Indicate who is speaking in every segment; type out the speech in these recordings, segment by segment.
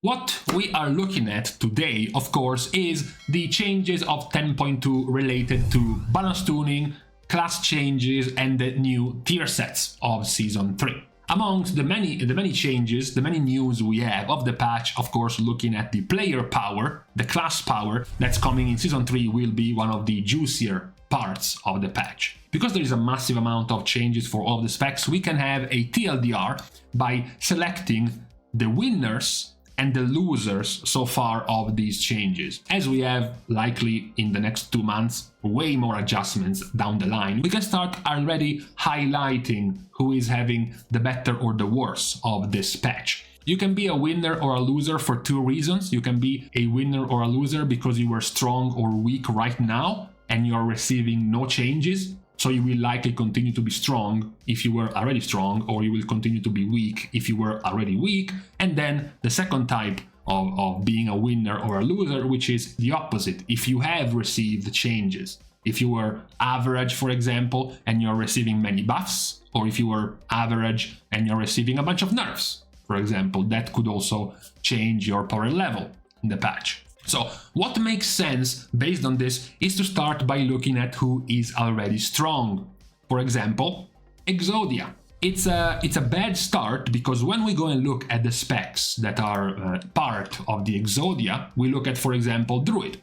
Speaker 1: What we are looking at today, of course, is the changes of 10.2 related to balance tuning, class changes, and the new tier sets of Season 3. Amongst the many changes, the many news we have of the patch, of course, looking at the player power, the class power that's coming in Season 3 will be one of the juicier parts of the patch. Because there is a massive amount of changes for all the specs, we can have a TLDR by selecting the winners and the losers so far of these changes. As we have, likely in the next 2 months, way more adjustments down the line, we can start already highlighting who is having the better or the worse of this patch. You can be a winner or a loser for 2 reasons. You can be a winner or a loser because you were strong or weak right now and you're receiving no changes. So you will likely continue to be strong if you were already strong, or you will continue to be weak if you were already weak. And then the second type of being a winner or a loser, which is the opposite. If you have received changes, if you were average, for example, and you're receiving many buffs, or if you were average and you're receiving a bunch of nerfs, for example, that could also change your power level in the patch. So what makes sense based on this is to start by looking at who is already strong. For example, EXODIA. It's a bad start because when we go and look at the specs that are part of the EXODIA, we look at, for example, Druid,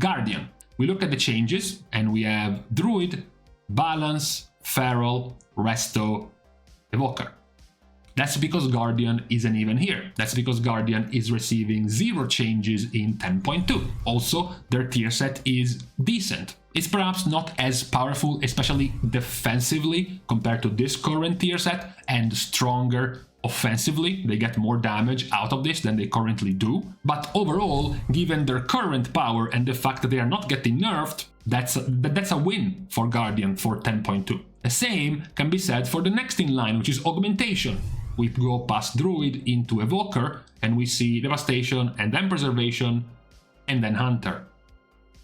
Speaker 1: Guardian. We look at the changes and we have Druid, Balance, Feral, Resto, Evoker. That's because Guardian isn't even here. That's because Guardian is receiving 0 changes in 10.2. Also, their tier set is decent. It's perhaps not as powerful, especially defensively, compared to this current tier set, and stronger offensively. They get more damage out of this than they currently do. But overall, given their current power and the fact that they are not getting nerfed, that's a win for Guardian for 10.2. The same can be said for the next in line, which is Augmentation. We go past Druid into Evoker, and we see Devastation, and then Preservation, and then Hunter.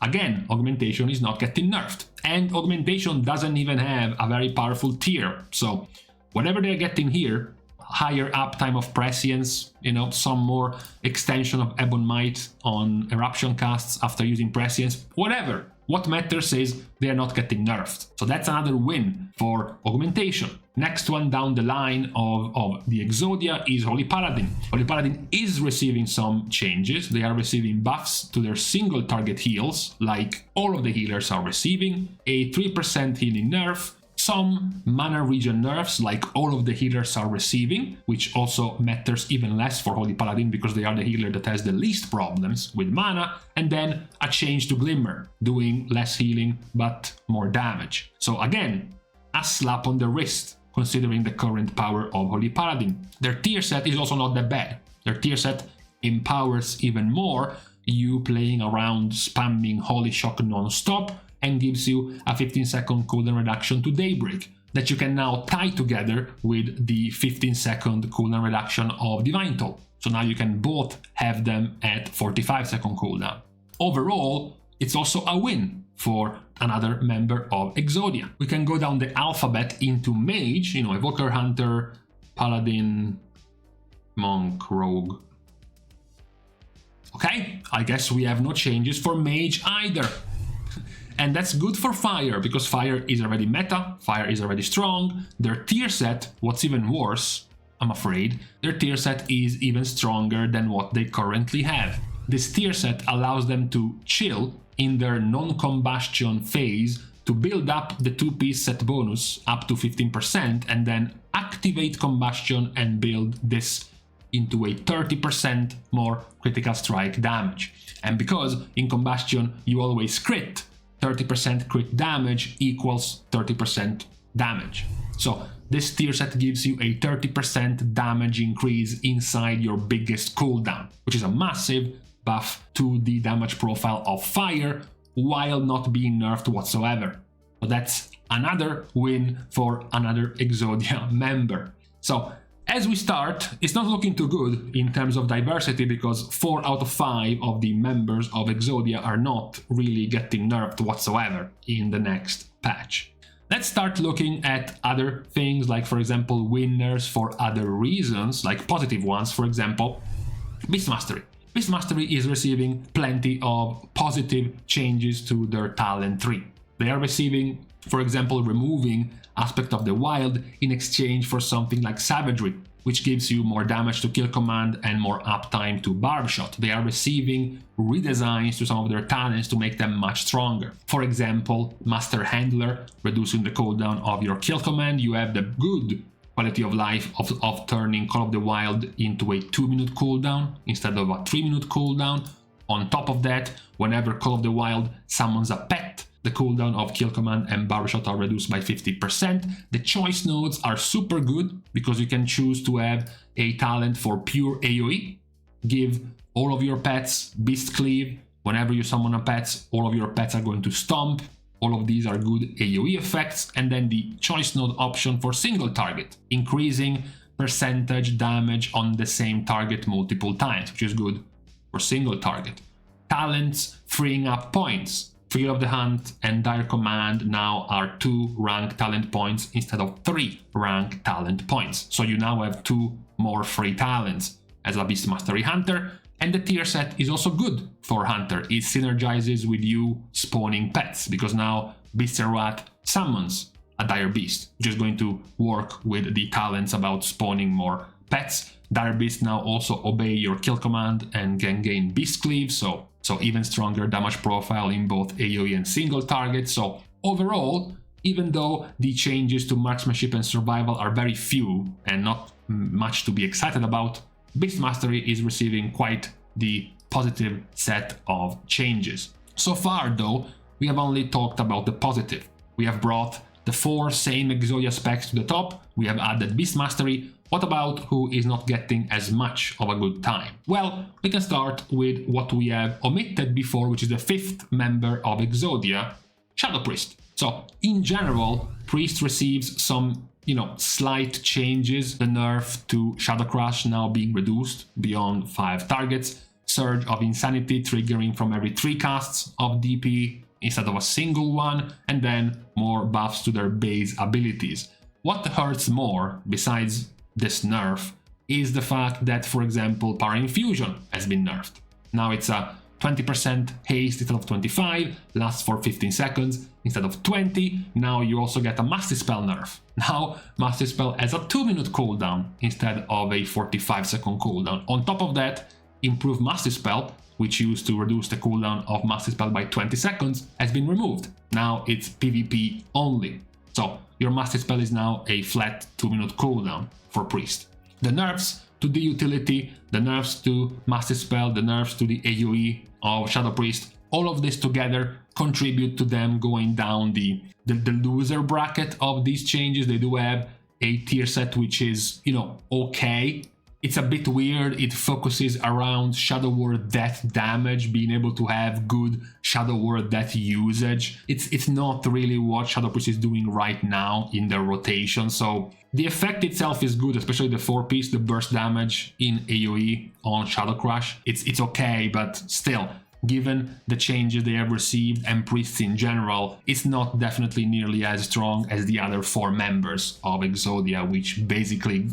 Speaker 1: Again, Augmentation is not getting nerfed, and Augmentation doesn't even have a very powerful tier, so whatever they're getting here, higher uptime of Prescience, some more extension of Ebon Might on Eruption casts after using Prescience, whatever. What matters is they are not getting nerfed. So that's another win for Augmentation. Next one down the line of the EXODIA is Holy Paladin. Holy Paladin is receiving some changes. They are receiving buffs to their single target heals, like all of the healers are receiving, a 3% healing nerf, some mana regen nerfs, like all of the healers are receiving, which also matters even less for Holy Paladin because they are the healer that has the least problems with mana, and then a change to Glimmer, doing less healing but more damage. So again, a slap on the wrist, considering the current power of Holy Paladin. Their tier set is also not that bad. Their tier set empowers even more you playing around spamming Holy Shock non-stop, and gives you a 15-second cooldown reduction to Daybreak that you can now tie together with the 15-second cooldown reduction of Divine Toll. So now you can both have them at 45-second cooldown. Overall, it's also a win for another member of EXODIA. We can go down the alphabet into Mage, Evoker, Hunter, Paladin, Monk, Rogue. Okay, I guess we have no changes for Mage either. And that's good for Fire, because Fire is already meta, Fire is already strong. Their tier set, what's even worse, I'm afraid, their tier set is even stronger than what they currently have. This tier set allows them to chill in their non-combustion phase to build up the 2-piece set bonus up to 15% and then activate combustion and build this into a 30% more critical strike damage. And because in combustion you always crit, 30% crit damage equals 30% damage. So this tier set gives you a 30% damage increase inside your biggest cooldown, which is a massive buff to the damage profile of Fire while not being nerfed whatsoever. So that's another win for another EXODIA member. So as we start, it's not looking too good in terms of diversity because 4 out of 5 of the members of EXODIA are not really getting nerfed whatsoever in the next patch. Let's start looking at other things, like for example winners for other reasons, like positive ones. For example, Beast Mastery. Beast Mastery is receiving plenty of positive changes to their talent tree. They are receiving, for example, removing Aspect of the Wild in exchange for something like Savagery, which gives you more damage to kill command and more uptime to barb shot. They are receiving redesigns to some of their talents to make them much stronger. For example, Master Handler, reducing the cooldown of your kill command. You have the good quality of life of turning Call of the Wild into a 2-minute cooldown instead of a 3-minute cooldown. On top of that, whenever Call of the Wild summons a pet, the cooldown of kill command and barb shot are reduced by 50%. The choice nodes are super good because you can choose to have a talent for pure AoE. Give all of your pets Beast Cleave. Whenever you summon a pet, all of your pets are going to stomp. All of these are good AoE effects. And then the choice node option for single target, increasing percentage damage on the same target multiple times, which is good for single target. Talents freeing up points. Fear of the Hunt and Dire Command now are 2 rank talent points instead of 3 rank talent points. So you now have 2 more free talents as a Beast Mastery Hunter. And the tier set is also good for Hunter. It synergizes with you spawning pets, because now Beast Rat summons a Dire Beast, which is going to work with the talents about spawning more pets. Dire Beast now also obey your kill command and can gain Beast Cleave, so even stronger damage profile in both AoE and single targets. So overall, even though the changes to marksmanship and survival are very few and not much to be excited about, Beast Mastery is receiving quite the positive set of changes. So far though, we have only talked about the positive. We have brought the 4 same EXODIA specs to the top, we have added Beast Mastery. What about who is not getting as much of a good time? Well, we can start with what we have omitted before, which is the 5th member of EXODIA, Shadow Priest. So in general, Priest receives some, slight changes. The nerf to Shadow Crush now being reduced beyond 5 targets, Surge of Insanity triggering from every 3 casts of DP instead of a single one, and then more buffs to their base abilities. What hurts more, besides this nerf, is the fact that, for example, Power Infusion has been nerfed. Now it's a 20% haste instead of 25, lasts for 15 seconds instead of 20. Now you also get a Master Spell nerf. Now Master Spell has a 2-minute cooldown instead of a 45-second cooldown. On top of that, improved Master Spell, which used to reduce the cooldown of Master Spell by 20 seconds, has been removed. Now it's PvP only. So your Master Spell is now a flat 2-minute cooldown for Priest. The nerfs to the utility, the nerfs to Master Spell, the nerfs to the AoE of Shadow Priest, all of this together contribute to them going down the loser bracket of these changes. They do have a tier set which is, okay. It's a bit weird. It focuses around Shadow Word Death damage, being able to have good Shadow Word Death usage. It's not really what Shadow Priest is doing right now in their rotation. So the effect itself is good, especially the 4-piece, the burst damage in AoE on Shadow Crush. It's okay, but still, given the changes they have received and Priests in general, it's not definitely nearly as strong as the other 4 members of EXODIA, which basically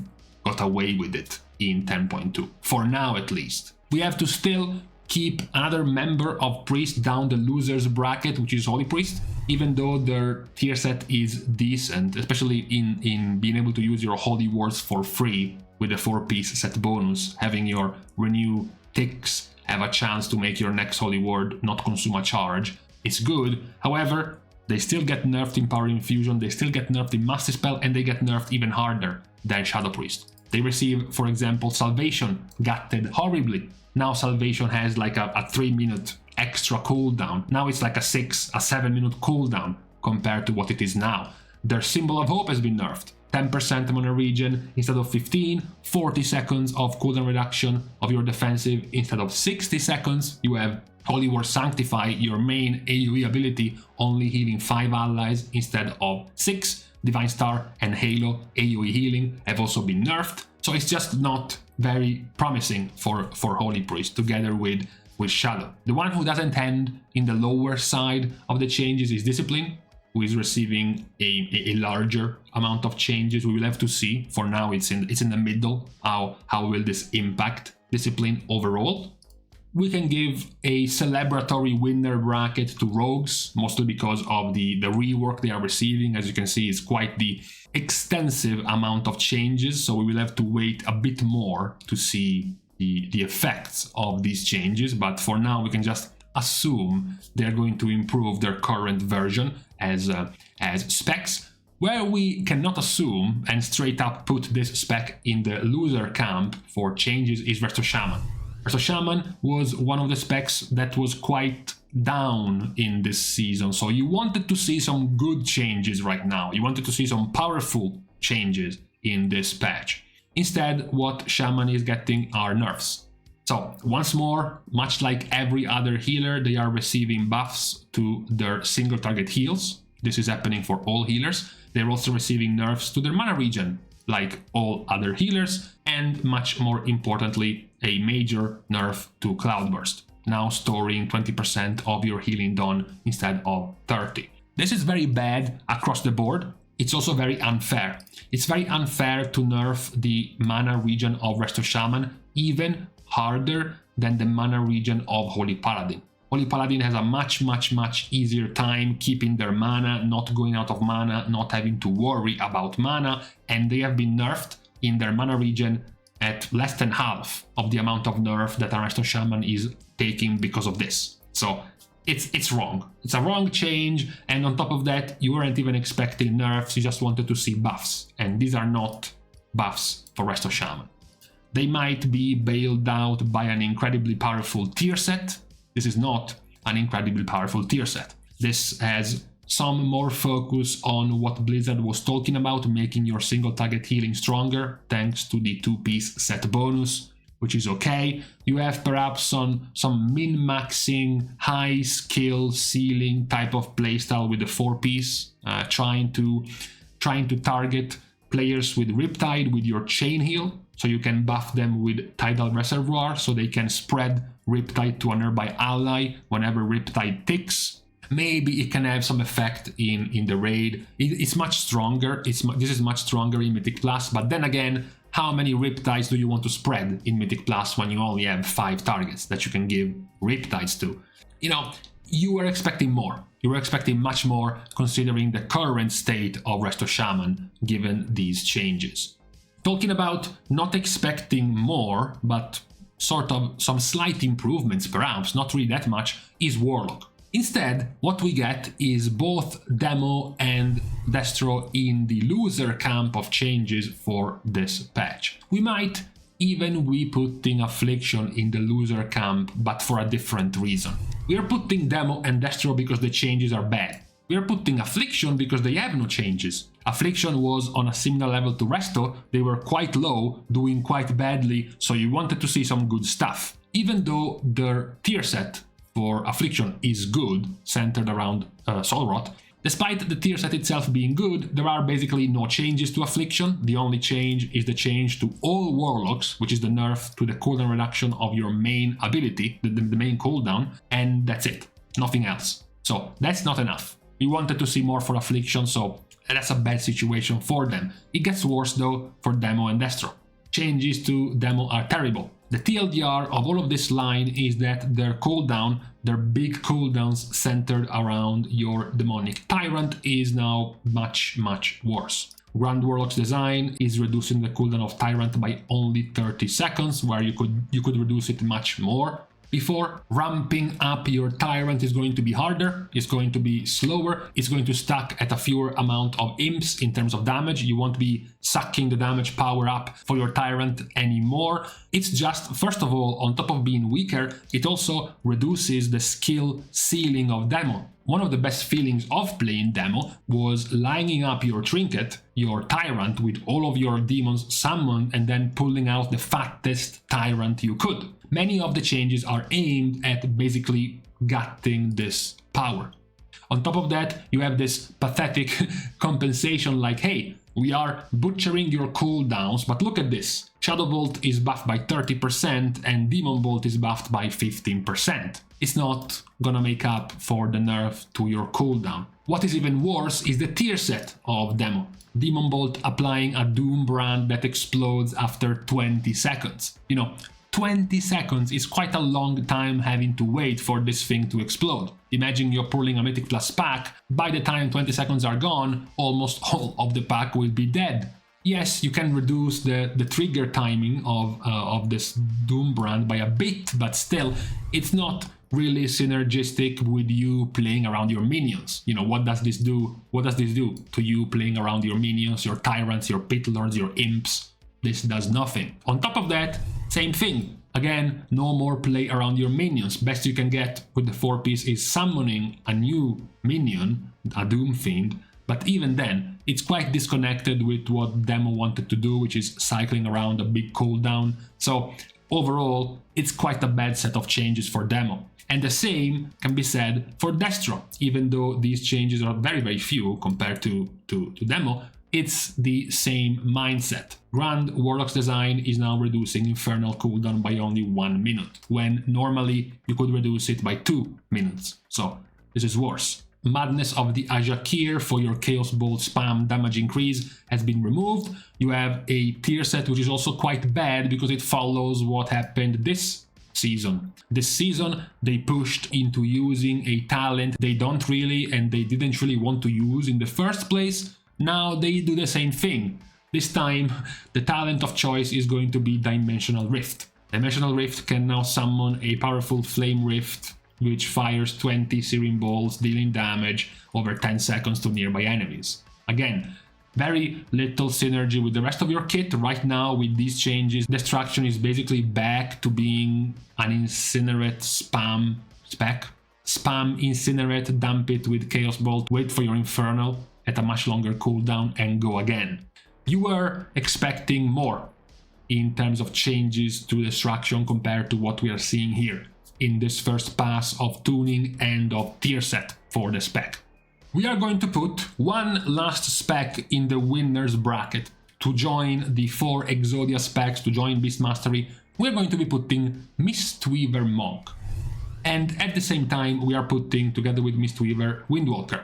Speaker 1: got away with it in 10.2, for now at least. We have to still keep another member of Priest down the losers bracket, which is Holy Priest, even though their tier set is decent, especially in being able to use your Holy Wards for free with the 4-piece set bonus. Having your Renew ticks have a chance to make your next Holy Ward not consume a charge. It's good. However, they still get nerfed in Power Infusion, they still get nerfed in Master Spell, and they get nerfed even harder than Shadow Priest. They receive, for example, Salvation, gutted horribly. Now Salvation has like a 3-minute extra cooldown. Now it's like a 7-minute cooldown compared to what it is now. Their Symbol of Hope has been nerfed. 10% mana regen instead of 15, 40 seconds of cooldown reduction of your defensive instead of 60 seconds. You have Holy War Sanctify, your main AoE ability, only healing 5 allies instead of 6. Divine Star and Halo AoE healing have also been nerfed, so it's just not very promising for Holy Priest together with Shadow. The one who doesn't end in the lower side of the changes is Discipline, who is receiving a larger amount of changes. We will have to see. For now, it's in the middle. How will this impact discipline overall. We can give a celebratory winner bracket to rogues, mostly because of the rework they are receiving. As you can see, it's quite the extensive amount of changes, so we will have to wait a bit more to see the effects of these changes, but for now we can just assume they're going to improve their current version as specs. Where we cannot assume and straight up put this spec in the loser camp for changes is Resto Shaman. Resto Shaman was one of the specs that was quite down in this season, so you wanted to see some good changes right now. You wanted to see some powerful changes in this patch. Instead, what Shaman is getting are nerfs. So once more, much like every other healer, they are receiving buffs to their single target heals. This is happening for all healers. They're also receiving nerfs to their mana regen, like all other healers, and much more importantly, a major nerf to Cloudburst, now storing 20% of your healing done instead of 30. This is very bad across the board. It's also very unfair. It's very unfair to nerf the mana regen of Resto Shaman even harder than the mana regen of Holy Paladin. Holy Paladin has a much easier time keeping their mana, not going out of mana, not having to worry about mana, and they have been nerfed in their mana regen at less than half of the amount of nerf that Resto Shaman is taking because of this. So it's wrong. It's a wrong change, and on top of that, you weren't even expecting nerfs, you just wanted to see buffs, and these are not buffs for Resto Shaman. They might be bailed out by an incredibly powerful tier set. This is not an incredibly powerful tier set. This has some more focus on what Blizzard was talking about, making your single target healing stronger thanks to the 2-piece set bonus, which is okay. You have perhaps some min-maxing, high skill ceiling type of playstyle with the 4-piece, trying to target players with Riptide with your chain heal, so you can buff them with Tidal Reservoir so they can spread Riptide to a nearby ally whenever Riptide ticks. Maybe it can have some effect in the raid. It's much stronger. This is much stronger in Mythic Plus, but then again, how many Riptides do you want to spread in Mythic Plus when you only have 5 targets that you can give Riptides to? You know, you were expecting more. You were expecting much more considering the current state of Resto Shaman given these changes. Talking about not expecting more, but sort of some slight improvements perhaps, not really that much, is Warlock. Instead, what we get is both Demo and Destro in the loser camp of changes for this patch. We might even be putting Affliction in the loser camp, but for a different reason. We are putting Demo and Destro because the changes are bad. We are putting Affliction because they have no changes. Affliction was on a similar level to Resto, they were quite low, doing quite badly, so you wanted to see some good stuff. Even though their tier set for Affliction is good, centered around Solrot, despite the tier set itself being good, there are basically no changes to Affliction. The only change is the change to all Warlocks, which is the nerf to the cooldown reduction of your main ability, the main cooldown, and that's it. Nothing else. So that's not enough. We wanted to see more for Affliction, so that's a bad situation for them. It gets worse though for Demo and Destro. Changes to Demo are terrible. The TLDR of all of this line is that their cooldown, their big cooldowns centered around your demonic tyrant, is now much worse. Grand Warlock's design is reducing the cooldown of Tyrant by only 30 seconds, where you could reduce it much more. Before, ramping up your Tyrant is going to be harder, it's going to be slower, it's going to stack at a fewer amount of imps in terms of damage. You won't be sucking the damage power up for your Tyrant anymore. It's just, first of all, on top of being weaker, it also reduces the skill ceiling of Demo. One of the best feelings of playing Demo was lining up your Trinket, your Tyrant, with all of your demons summoned and then pulling out the fattest Tyrant you could. Many of the changes are aimed at basically gutting this power. On top of that, you have this pathetic compensation like, hey, we are butchering your cooldowns, but look at this. Shadow Bolt is buffed by 30% and Demon Bolt is buffed by 15%. It's not gonna make up for the nerf to your cooldown. What is even worse is the tier set of Demo. Demon Bolt applying a Doom brand that explodes after 20 seconds. You know, 20 seconds is quite a long time having to wait for this thing to explode. Imagine you're pulling a Mythic Plus pack, by the time 20 seconds are gone, almost all of the pack will be dead. Yes, you can reduce the trigger timing of this Doom brand by a bit, but still, it's not really synergistic with you playing around your minions. You know, what does this do? What does this do to you playing around your minions, your tyrants, your pit lords, your imps? This does nothing. On top of that, same thing. Again, no more play around your minions. Best you can get with the 4-piece is summoning a new minion, a Doom Fiend, but even then, it's quite disconnected with what Demo wanted to do, which is cycling around a big cooldown. So overall, it's quite a bad set of changes for Demo. And the same can be said for Destro. Even though these changes are very, very few compared to Demo, it's the same mindset. Grand Warlocks design is now reducing Infernal cooldown by only 1 minute, when normally you could reduce it by 2 minutes. So this is worse. Madness of the Ajakir for your Chaos Bolt spam damage increase has been removed. You have a tier set which is also quite bad because it follows what happened this season. This season they pushed into using a talent they don't really and they didn't really want to use in the first place. Now they do the same thing. This time the talent of choice is going to be Dimensional Rift. Dimensional Rift can now summon a powerful Flame Rift which fires 20 Searing Bolts, dealing damage over 10 seconds to nearby enemies. Again, very little synergy with the rest of your kit. Right now, with these changes, Destruction is basically back to being an Incinerate spam spec. Spam Incinerate, dump it with Chaos Bolt, wait for your Infernal at a much longer cooldown and go again. You were expecting more in terms of changes to Destruction compared to what we are seeing here in this first pass of tuning and of tier set for the spec. We are going to put one last spec in the winners bracket. To join the 4 EXODIA specs, to join Beast Mastery, we're going to be putting Mistweaver Monk. And at the same time, we are putting, together with Mistweaver, Windwalker.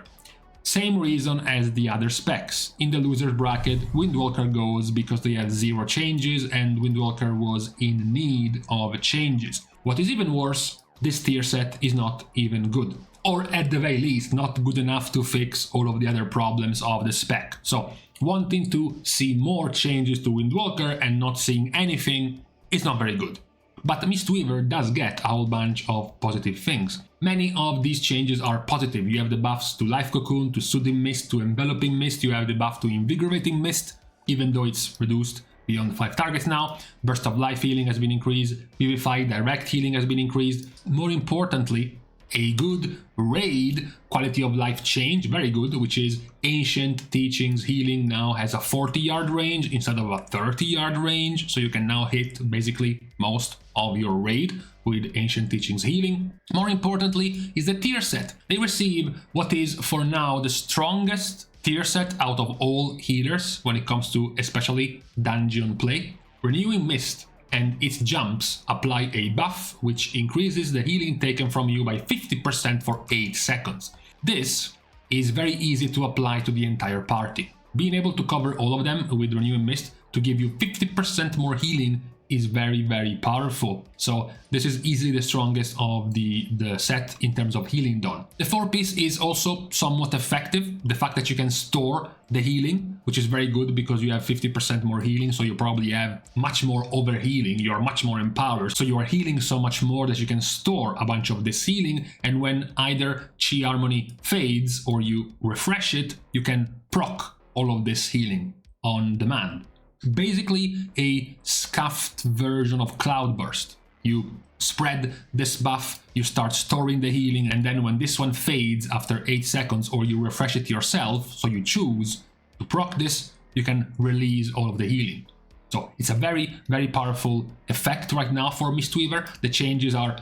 Speaker 1: Same reason as the other specs. In the losers bracket, Windwalker goes because they had 0 changes and Windwalker was in need of changes. What is even worse, this tier set is not even good. Or at the very least, not good enough to fix all of the other problems of the spec. So, wanting to see more changes to Windwalker and not seeing anything is not very good. But Mistweaver does get a whole bunch of positive things. Many of these changes are positive. You have the buffs to Life Cocoon, to Soothing Mist, to Enveloping Mist. You have the buff to Invigorating Mist, even though it's reduced beyond 5 targets now. Burst of Life healing has been increased. Vivify Direct healing has been increased. More importantly, a good raid quality of life change, very good, which is Ancient Teachings healing now has a 40-yard range instead of a 30-yard range, so you can now hit basically most of your raid with Ancient Teachings healing. More importantly is the tier set. They receive what is for now the strongest tier set out of all healers when it comes to especially dungeon play. Renewing Mist and its jumps apply a buff which increases the healing taken from you by 50% for 8 seconds. This is very easy to apply to the entire party. Being able to cover all of them with Renewing Mist to give you 50% more healing is very, very powerful. So this is easily the strongest of the set in terms of healing done. The 4-piece is also somewhat effective. The fact that you can store the healing, which is very good because you have 50% more healing, so you probably have much more overhealing, you are much more empowered, so you are healing so much more that you can store a bunch of this healing, and when either Chi Harmony fades or you refresh it, you can proc all of this healing on demand. Basically a scuffed version of Cloudburst. You spread this buff, you start storing the healing, and then when this one fades after 8 seconds or you refresh it yourself, so you choose to proc this, you can release all of the healing. So it's a very, very powerful effect right now for Mistweaver. The changes are,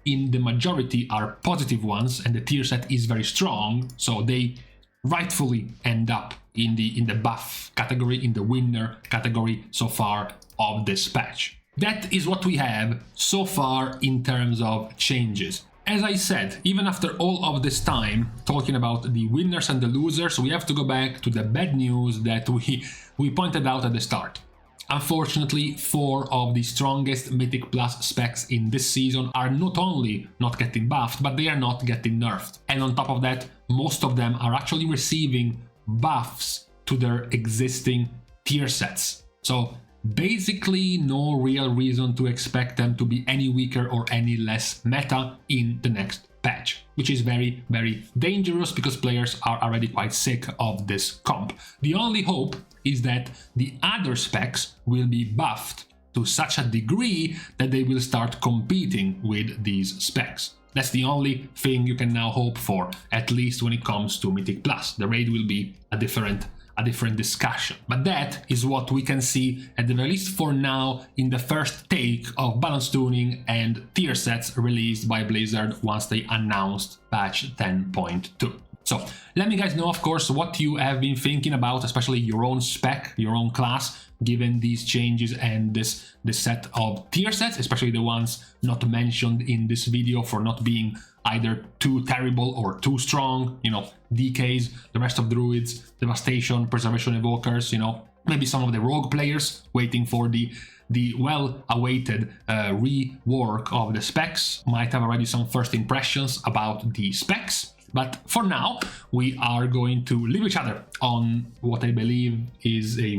Speaker 1: in the majority, are positive ones, and the tier set is very strong, so they rightfully end up in the buff category, in the winner category so far of this patch. That is what we have so far in terms of changes. As I said, even after all of this time talking about the winners and the losers, we have to go back to the bad news that we pointed out at the start. Unfortunately, 4 of the strongest Mythic Plus specs in this season are not only not getting buffed, but they are not getting nerfed. And on top of that, most of them are actually receiving buffs to their existing tier sets. So basically no real reason to expect them to be any weaker or any less meta in the next patch, which is very, very dangerous because players are already quite sick of this comp. The only hope is that the other specs will be buffed to such a degree that they will start competing with these specs. That's the only thing you can now hope for, at least when it comes to Mythic Plus. The raid will be a different discussion. But that is what we can see, at the very least for now, in the first take of balance tuning and tier sets released by Blizzard once they announced patch 10.2. So let me guys know, of course, what you have been thinking about, especially your own spec, your own class, given these changes and this set of tier sets, especially the ones not mentioned in this video for not being either too terrible or too strong, you know, DKs, the rest of Druids, Devastation, Preservation Evokers, you know, maybe some of the rogue players waiting for the well-awaited rework of the specs, might have already some first impressions about the specs. But for now, we are going to leave each other on what I believe is a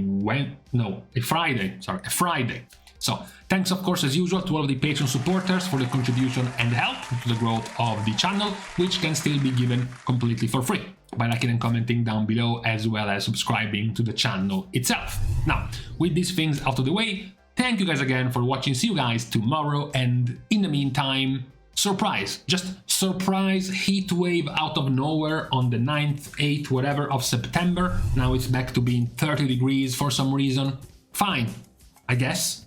Speaker 1: Friday. So thanks, of course, as usual, to all of the Patreon supporters for the contribution and help to the growth of the channel, which can still be given completely for free by liking and commenting down below, as well as subscribing to the channel itself. Now, with these things out of the way, thank you guys again for watching. See you guys tomorrow, and in the meantime, surprise, just surprise heat wave out of nowhere on the 9th, 8th, whatever of September. Now it's back to being 30 degrees for some reason. Fine, I guess.